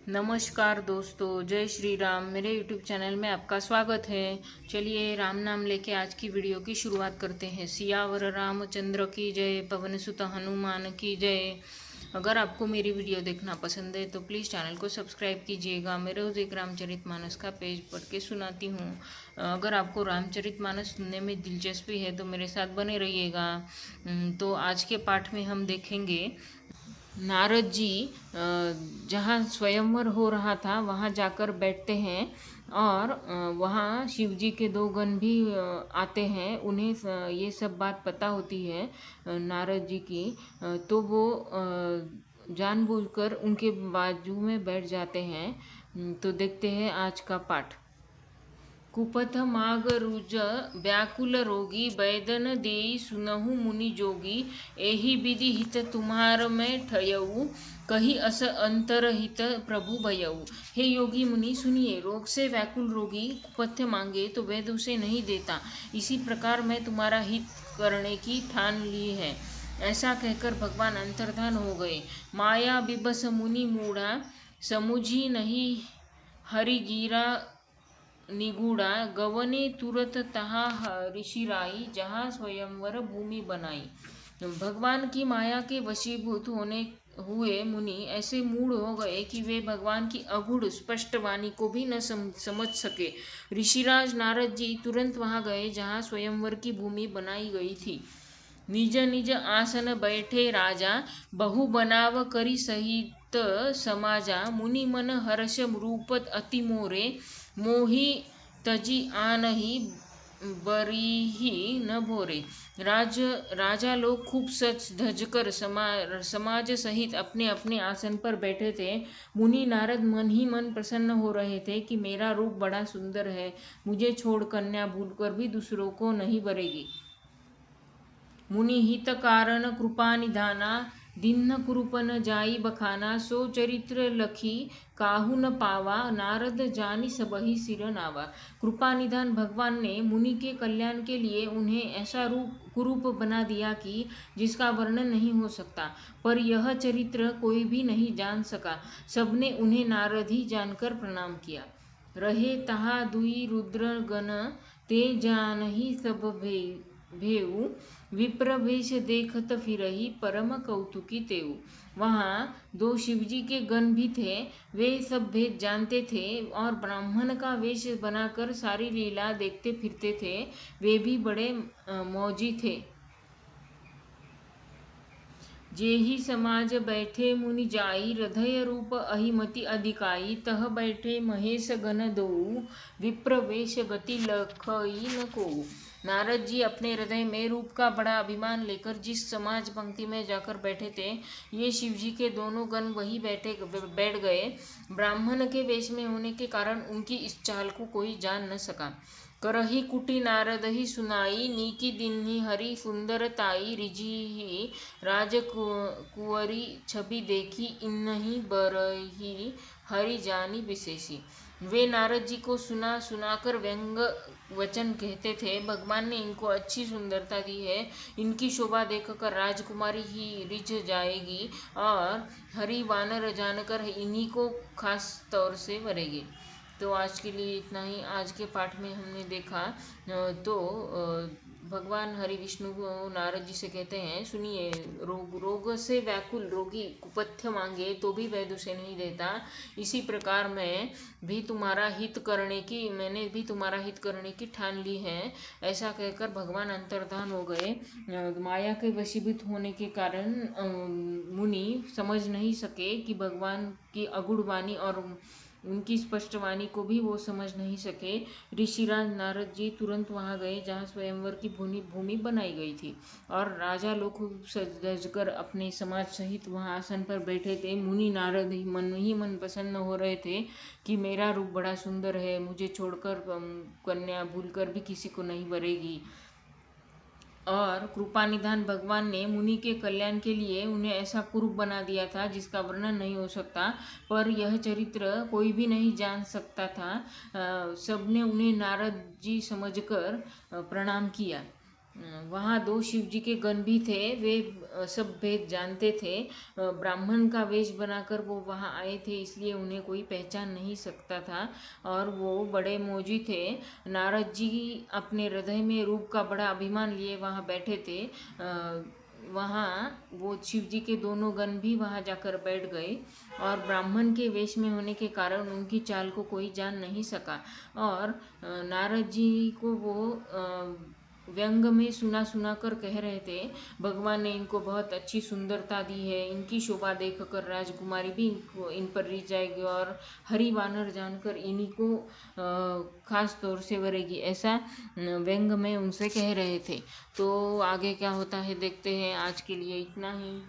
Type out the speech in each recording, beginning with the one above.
नमस्कार दोस्तों, जय श्री राम। मेरे YouTube चैनल में आपका स्वागत है। चलिए राम नाम लेके आज की वीडियो की शुरुआत करते हैं। सियावर रामचंद्र की जय, पवन सुत हनुमान की जय। अगर आपको मेरी वीडियो देखना पसंद है तो प्लीज़ चैनल को सब्सक्राइब कीजिएगा। मैं रोज़ एक रामचरितमानस का पेज पढ़ के सुनाती हूँ। अगर आपको रामचरितमानस सुनने में दिलचस्पी है तो मेरे साथ बने रहिएगा। तो आज के पाठ में हम देखेंगे नारद जी जहाँ स्वयंवर हो रहा था वहाँ जाकर बैठते हैं और वहाँ शिव जी के दो गण भी आते हैं। उन्हें ये सब बात पता होती है नारद जी की। तो वो जानबूझकर उनके बाजू में बैठ जाते हैं। तो देखते हैं आज का पाठ। कुपथ माग रुज व्याकुल रोगी, बैदन देई सुनहु मुनि जोगी। एहि विधि हित तुम्हार में ठयऊ, कही अस अंतर हित प्रभु भयऊ। हे योगी मुनि सुनिए, रोग से व्याकुल रोगी कुपथ्य मांगे तो वैद्य उसे नहीं देता। इसी प्रकार मैं तुम्हारा हित करने की ठान ली है। ऐसा कहकर भगवान अंतर्धान हो गए। माया बिबस मुनि मूढ़ा, समुझी नहीं हरि गिरा निगूढ़ा। गवने तुरत तहा ऋषिराई, जहाँ स्वयंवर भूमि बनाई। भगवान की माया के वशीभूत होने हुए मुनि ऐसे मूढ़ हो गए कि वे भगवान की अगूढ़ स्पष्ट वाणी को भी न समझ सके। ऋषिराज नारद जी तुरंत वहां गए जहाँ स्वयंवर की भूमि बनाई गई थी। निज निज आसन बैठे राजा, बहु बनाव करी सहित समाजा। मुनि मन हर्ष रूप अति मोरे, मोहि तजी आनहि बरीही न भोरे। राजा लोग खूब सच धज कर समाज सहित अपने अपने आसन पर बैठे थे। मुनि नारद मन ही मन प्रसन्न हो रहे थे कि मेरा रूप बड़ा सुंदर है, मुझे छोड़ कन्या भूलकर भी दूसरों को नहीं बरेगी। मुनि हित कारण कृपा निधाना, दीन्ह कुरूपन जाई बखाना। सो चरित्र लखी काहू न पावा, नारद जानी सबहि सिर नावा। कृपा निधान भगवान ने मुनि के कल्याण के लिए उन्हें ऐसा रूप कुरूप बना दिया कि जिसका वर्णन नहीं हो सकता। पर यह चरित्र कोई भी नहीं जान सका। सबने उन्हें नारद ही जानकर प्रणाम किया। रहे तहा दुई रुद्र गण, ते जानहि सब भेऊ। विप्र वेश देखत फिरही, परम कौतुकी तेऊ। वहाँ दो शिवजी के गण भी थे। वे सब भेद जानते थे और ब्राह्मण का वेश बनाकर सारी लीला देखते फिरते थे। वे भी बड़े मौजी थे। जेहि समाज बैठे मुनि जाई, हृदय रूप अहिमति अधिकाई। तह बैठे महेश गण दोऊ, विप्र वेश गति लखई न कोऊ। नारद जी अपने हृदय में रूप का बड़ा अभिमान लेकर जिस समाज पंक्ति में जाकर बैठे थे, ये शिवजी के दोनों गण वही बैठ गए। ब्राह्मण के वेश में होने के कारण उनकी इस चाल को कोई जान न सका। करही कुटी नारद ही सुनाई, नीकी दिन्हि हरि सुंदरताई। रिझिहि राजकुंवरी छवि देखी, इन्हि बरही हरि जानी विशेषी। वे नारद जी को सुनाकर व्यंग वचन कहते थे। भगवान ने इनको अच्छी सुंदरता दी है, इनकी शोभा देखकर राजकुमारी ही रिझ जाएगी और हरि वानर जानकर इन्हीं को खास तौर से वरेगी। तो आज के लिए इतना ही। आज के पाठ में हमने देखा तो भगवान हरि विष्णु को नारद जी से कहते हैं, सुनिए, रोग से व्याकुल रोगी कुपथ्य मांगे तो भी वैद्य उसे नहीं देता। इसी प्रकार मैंने भी तुम्हारा हित करने की ठान ली है। ऐसा कहकर भगवान अंतर्धान हो गए। माया के वशीभूत होने के कारण मुनि समझ नहीं सके कि भगवान की अगूढ़ वाणी और उनकी स्पष्ट वाणी को भी वो समझ नहीं सके। ऋषिराज नारद जी तुरंत वहां गए जहाँ स्वयंवर की भूमि बनाई गई थी और राजा लोग सज धज कर अपने समाज सहित वहां आसन पर बैठे थे। मुनि नारद ही मन प्रसन्न हो रहे थे कि मेरा रूप बड़ा सुंदर है, मुझे छोड़कर कन्या भूलकर भी किसी को नहीं वरेगी। और कृपा निधान भगवान ने मुनि के कल्याण के लिए उन्हें ऐसा कुरूप बना दिया था जिसका वर्णन नहीं हो सकता। पर यह चरित्र कोई भी नहीं जान सकता था। सबने उन्हें नारद जी समझकर प्रणाम किया। वहाँ 2 शिव जी के गण भी थे। वे सब भेद जानते थे। ब्राह्मण का वेश बनाकर वो वहाँ आए थे, इसलिए उन्हें कोई पहचान नहीं सकता था और वो बड़े मौजी थे। नारद जी अपने हृदय में रूप का बड़ा अभिमान लिए वहाँ बैठे थे। वहाँ वो शिव जी के दोनों गण भी वहाँ जाकर बैठ गए और ब्राह्मण के वेश में होने के कारण उनकी चाल को कोई जान नहीं सका। और नारद जी को वो व्यंग में सुना सुना कर कह रहे थे, भगवान ने इनको बहुत अच्छी सुंदरता दी है, इनकी शोभा देखकर राजकुमारी भी इन पर रिझ जाएगी और हरि वानर जानकर इन्हीं को खास तौर से वरेगी, ऐसा व्यंग में उनसे कह रहे थे। तो आगे क्या होता है देखते हैं। आज के लिए इतना ही।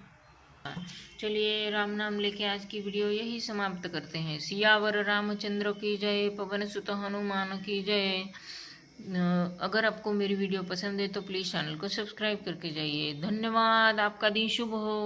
चलिए राम नाम लेके आज की वीडियो यही समाप्त करते हैं। सियावर रामचंद्र की जय, पवन सुत हनुमान की जय। अगर आपको मेरी वीडियो पसंद है तो प्लीज़ चैनल को सब्सक्राइब करके जाइए। धन्यवाद। आपका दिन शुभ हो।